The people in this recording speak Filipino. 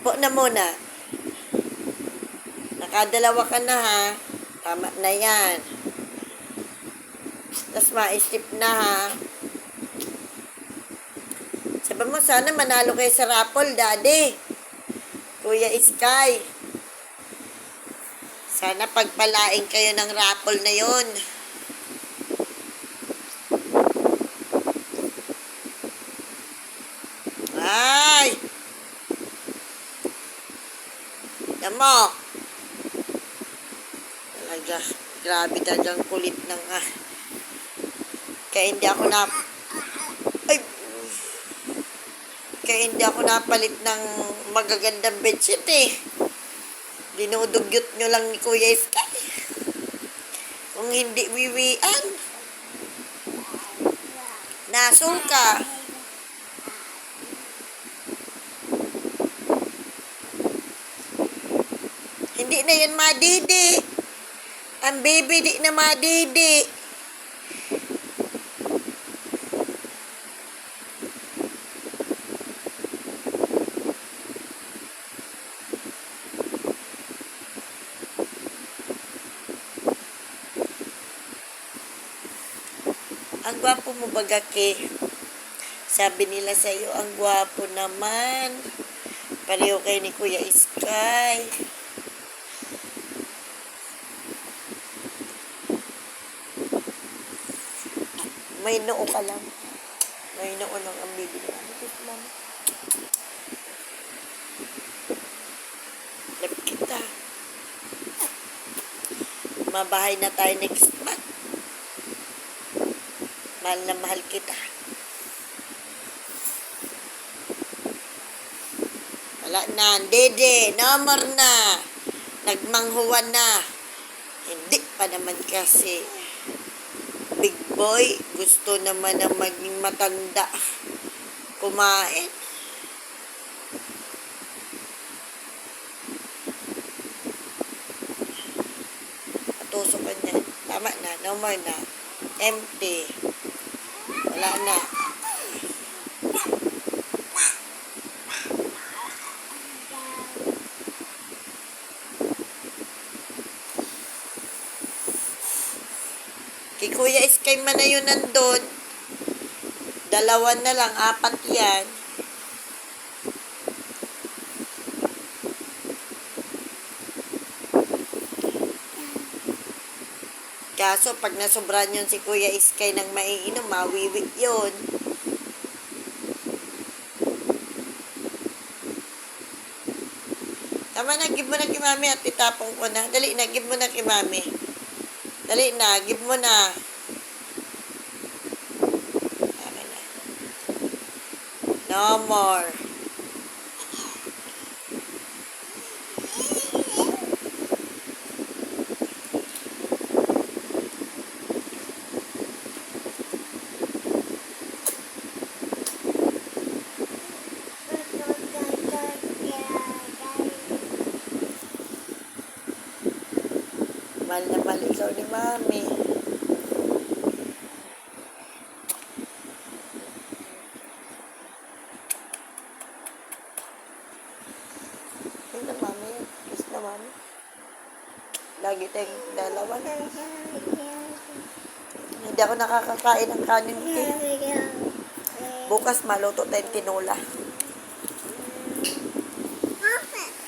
Po na muna. Nakadalawa ka na ha. Tama na yan. Tapos ma-step na ha. Sabi mo, sana manalo kayo sa raffle, Daddy. Kuya Sky. Sana pagpalain kayo ng raffle na yon. Ay! Yan mo. Talaga, grabe talagang kulit ng Kaya hindi ako napalit ng magagandang bedsheet eh. Dinudugyot nyo lang ni Kuya Sky. Kung hindi wiwian. Nasuka. Hindi na yan madidi. Ang baby di na madidi. Ang gwapo mo bagake. Sabi nila sa'yo, ang gwapo naman. Pareho kayo ni Kuya Sky. May noo ka lang. May noo lang ang bibig. Love kita. Mabahay na tayo next month. Mahal na mahal kita. Wala na. Dede, no more na. Nagmanghuwan na. Hindi pa naman kasi. Big boy, gusto naman na maging matanda. Kumain. Patusok ka niya. Tama na, no more na. Empty. Wala na. Kay Kuya Sky man na yun nandun. Dalawa na lang, 4 yan. Kaso, pag nasobran yun si Kuya Sky ng maiinom, mawiwit yun. Tama na, give mo na kay Mami at itapong ko na. Dali na, give mo na kay Mami. Dali na, give mo na. Tama na. No more. Mahal na mahal ikaw ni Mami. Yun na Mami. Kiss na Mami. Lagi tayong dalawa na. Hindi ako nakakakain ng kanin. Bukas maluto tayong tinola.